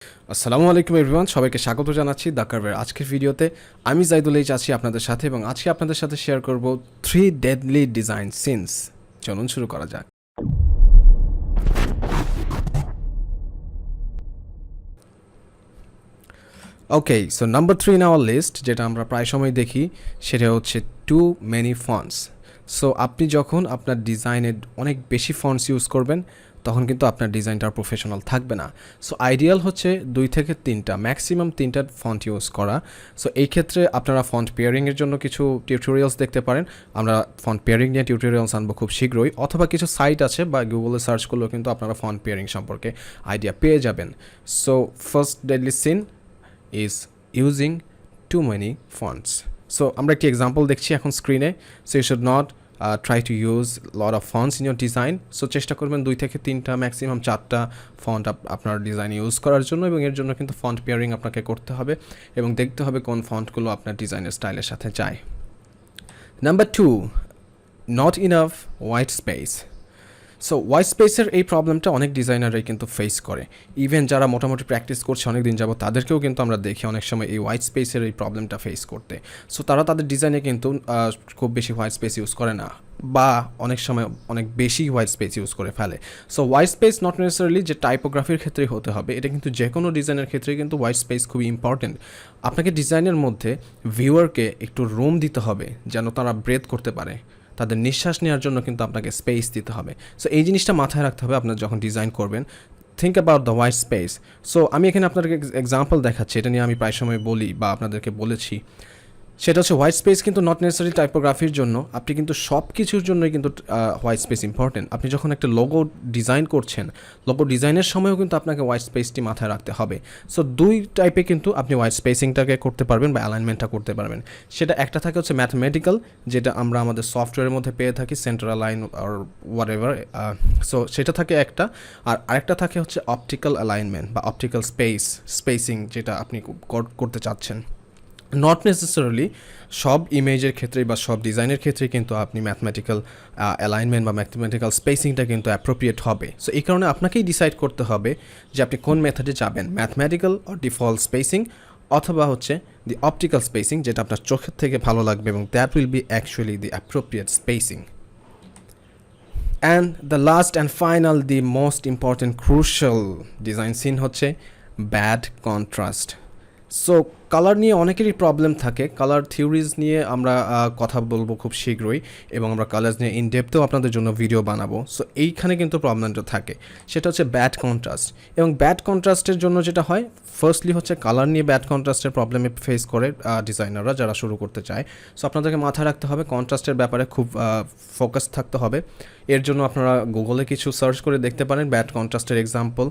আসসালামু আলাইকুম এভরিওয়ান, সবাইকে স্বাগত জানাচ্ছি দ্য কার্ভের আজকের ভিডিওতে। আমি জাইদুল এইচ আছি আপনাদের সাথে এবং আজকে আপনাদের সাথে শেয়ার করব 3 ডেডলি ডিজাইন সিনস। চলুন শুরু করা যাক। Okay, so number 3 in our list, যেটা আমরা প্রায় সময় দেখি, সেটা হচ্ছে টু মেনি ফন্টস। সো আপনি যখন আপনার ডিজাইনে অনেক বেশি ফন্টস ইউজ করবেন তখন কিন্তু আপনার ডিজাইনটা প্রফেশনাল থাকবে না। সো আইডিয়াল হচ্ছে 2 থেকে 3টা, ম্যাক্সিমাম 3টা ফন্ট ইউজ করা। সো এই ক্ষেত্রে আপনারা ফন্ট পেয়ারিংয়ের জন্য কিছু টিউটোরিয়ালস দেখতে পারেন। আমরা ফন্ট পেয়ারিং নিয়ে টিউটোরিয়ালস আনবো খুব শীঘ্রই, অথবা কিছু সাইট আছে বা গুগলে সার্চ করলেও কিন্তু আপনারা ফন্ট পেয়ারিং সম্পর্কে আইডিয়া পেয়ে যাবেন। So first deadly sin is using too many fonts. So আমরা একটি এক্সাম্পল দেখছি এখন স্ক্রিনে। So you should not try to use lot of fonts in your design. So চেষ্টা করবেন 2 থেকে 3টা, ম্যাক্সিমাম 4টা ফন্ট আপনার ডিজাইন ইউজ করার জন্য, এবং এর জন্য কিন্তু ফন্ট পেয়ারিং আপনাকে করতে হবে এবং দেখতে হবে কোন ফন্টগুলো আপনার ডিজাইনের স্টাইলের সাথে যায়। Number 2, not enough white space. So white স্পেসের এই প্রবলেমটা অনেক ডিজাইনাররাই কিন্তু ফেস করে। ইভেন যারা মোটামুটি প্র্যাকটিস করছে অনেক দিন যাবো, তাদেরকেও কিন্তু আমরা দেখি অনেক সময় এই হোয়াইট স্পেসের এই প্রবলেমটা ফেস করতে। সো তারা তাদের ডিজাইনে কিন্তু খুব বেশি হোয়াইট স্পেস ইউজ করে না, বা অনেক সময় অনেক বেশি হোয়াইট স্পেস ইউজ করে ফেলে। So white space not necessarily যে টাইপোগ্রাফির ক্ষেত্রে হতে হবে, এটা কিন্তু যে কোনো ডিজাইনের ক্ষেত্রে কিন্তু হোয়াইট স্পেস খুবই ইম্পর্টেন্ট। আপনাকে ডিজাইনের মধ্যে ভিউয়ারকে একটু রুম দিতে হবে যেন তারা ব্রেথ করতে পারে, তাদের নিঃশ্বাস নেওয়ার জন্য কিন্তু আপনাকে স্পেস দিতে হবে। সো এই জিনিসটা মাথায় রাখতে হবে আপনার যখন ডিজাইন করবেন। Think about the white space. So আমি এখানে আপনাদেরকে এক্সাম্পল দেখাচ্ছি, এটা নিয়ে আমি প্রায় সময় বলি বা আপনাদেরকে বলেছি। সেটা হচ্ছে হোয়াইট স্পেস কিন্তু নট নেসেসারি টাইপোগ্রাফির জন্য, আপনি কিন্তু সব কিছুর জন্যই কিন্তু হোয়াইট স্পেস ইম্পর্টেন্ট। আপনি যখন একটা লোগো ডিজাইন করছেন, লোগো ডিজাইনের সময়ও কিন্তু আপনাকে হোয়াইট স্পেসটি মাথায় রাখতে হবে। সো 2 টাইপে কিন্তু আপনি হোয়াইট স্পেসিংটাকে করতে পারবেন বা অ্যালাইনমেন্টটা করতে পারবেন। সেটা একটা থাকে হচ্ছে ম্যাথমেটিক্যাল, যেটা আমরা আমাদের সফটওয়্যারের মধ্যে পেয়ে থাকি, সেন্টার অ্যালাইন আর হোয়াট এভার। সো সেটা থাকে একটা, আর আরেকটা থাকে হচ্ছে অপটিক্যাল অ্যালাইনমেন্ট বা অপটিক্যাল স্পেসিং, যেটা আপনি করতে চাচ্ছেন। নট নেসেসারিলি সব ইমেজের ক্ষেত্রে বা সব ডিজাইনের ক্ষেত্রে কিন্তু আপনি ম্যাথমেটিক্যাল অ্যালাইনমেন্ট বা ম্যাথমেটিক্যাল স্পেসিংটা কিন্তু অ্যাপ্রোপ্রিয়েট হবে। সো এই কারণে আপনাকেই ডিসাইড করতে হবে যে আপনি কোন মেথডে যাবেন, ম্যাথমেটিক্যাল অর ডিফল্ট স্পেসিং, অথবা হচ্ছে দি অপটিক্যাল স্পেসিং, যেটা আপনার চোখের থেকে ভালো লাগবে এবং that will be actually the appropriate spacing. And the last and final, the most important crucial design sin হচ্ছে ব্যাড কন্ট্রাস্ট। সো কালার নিয়ে অনেকেরই প্রবলেম থাকে। কালার থিওরিজ নিয়ে আমরা কথা বলবো খুব শীঘ্রই, এবং আমরা কালার্স নিয়ে ইনডেপথেও আপনাদের জন্য ভিডিও বানাবো। সো এইখানে কিন্তু প্রবলেমটা থাকে, সেটা হচ্ছে ব্যাড কন্ট্রাস্ট। এবং ব্যাড কন্ট্রাস্টের জন্য যেটা হয়, ফার্স্টলি হচ্ছে কালার নিয়ে ব্যাড কন্ট্রাস্টের প্রবলেমে ফেস করে ডিজাইনাররা যারা শুরু করতে চায়। সো আপনাদেরকে মাথায় রাখতে হবে কন্ট্রাস্টের ব্যাপারে খুব ফোকাস থাকতে হবে। এর জন্য আপনারা গুগলে কিছু সার্চ করে দেখতে পারেন ব্যাড কন্ট্রাস্টের এক্সাম্পল,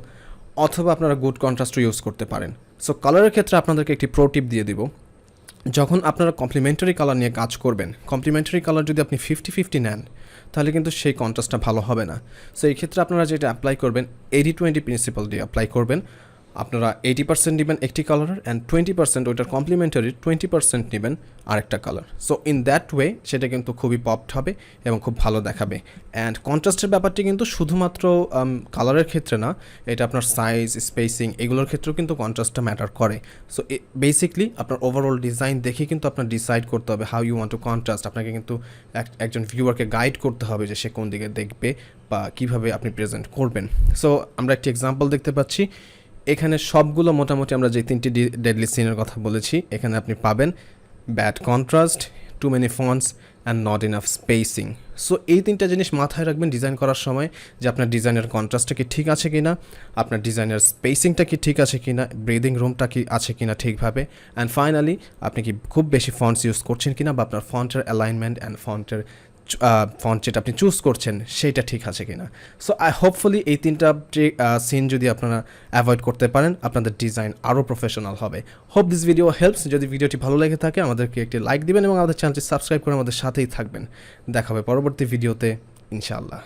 অথবা আপনারা গুড কন্ট্রাস্টও ইউজ করতে পারেন। সো কালারের ক্ষেত্রে আপনাদেরকে একটি প্রো টিপ দিয়ে দিব। যখন আপনারা কমপ্লিমেন্টারি কালার নিয়ে কাজ করবেন, কমপ্লিমেন্টারি কালার যদি আপনি 50-50 নেন, তাহলে কিন্তু সেই কন্ট্রাস্টটা ভালো হবে না। সো এই ক্ষেত্রে আপনারা যেটা অ্যাপ্লাই করবেন, 80-20 প্রিন্সিপাল দিয়ে অ্যাপ্লাই করবেন। আপনারা 80% নেবেন একটি কালারের, অ্যান্ড 20% ওইটার কমপ্লিমেন্টারি 20% নেবেন আরেকটা colour. So in that way সেটা কিন্তু খুবই পপড হবে এবং খুব ভালো দেখাবে। অ্যান্ড কন্ট্রাস্টের ব্যাপারটি কিন্তু শুধুমাত্র কালারের ক্ষেত্রে না, এটা আপনার সাইজ, স্পেসিং, এগুলোর ক্ষেত্রেও কিন্তু কন্ট্রাস্টটা ম্যাটার করে। সো বেসিকলি আপনার ওভারঅল ডিজাইন দেখে কিন্তু আপনার ডিসাইড করতে হবে how you want to contrast. আপনাকে কিন্তু একজন ভিউয়ারকে গাইড করতে হবে যে সে কোন দিকে দেখবে বা কীভাবে আপনি প্রেজেন্ট করবেন। সো আমরা একটি এক্সাম্পল দেখতে পাচ্ছি এখানে। সবগুলো মোটামুটি আমরা যে 3টি ডেডলি সিনের কথা বলেছি এখানে আপনি পাবেন: bad contrast, too many fonts, and not enough spacing. So এই 3টা জিনিস মাথায় রাখবেন ডিজাইন করার সময়, যে আপনার ডিজাইনের কন্ট্রাস্টটা কি ঠিক আছে কিনা, আপনার ডিজাইনের স্পেসিংটা কি ঠিক আছে কিনা, ব্রিদিং রুমটা কি আছে কিনা ঠিকভাবে, অ্যান্ড ফাইনালি আপনি কি খুব বেশি ফন্টস ইউজ করছেন কিনা, বা আপনার ফন্টের অ্যালাইনমেন্ট অ্যান্ড ফন্ট যেটা আপনি চুজ করছেন সেইটা ঠিক আছে কিনা। সো হোপফুলি এই 3টা সিন যদি আপনারা অ্যাভয়েড করতে পারেন, আপনাদের ডিজাইন আরও প্রফেশনাল হবে। Hope this video helps. যদি ভিডিওটি ভালো লেগে থাকে আমাদেরকে একটি লাইক দিবেন এবং আমাদের চ্যানেলটি সাবস্ক্রাইব করে আমাদের সাথেই থাকবেন। দেখা হবে পরবর্তী ভিডিওতে ইনশাআল্লাহ।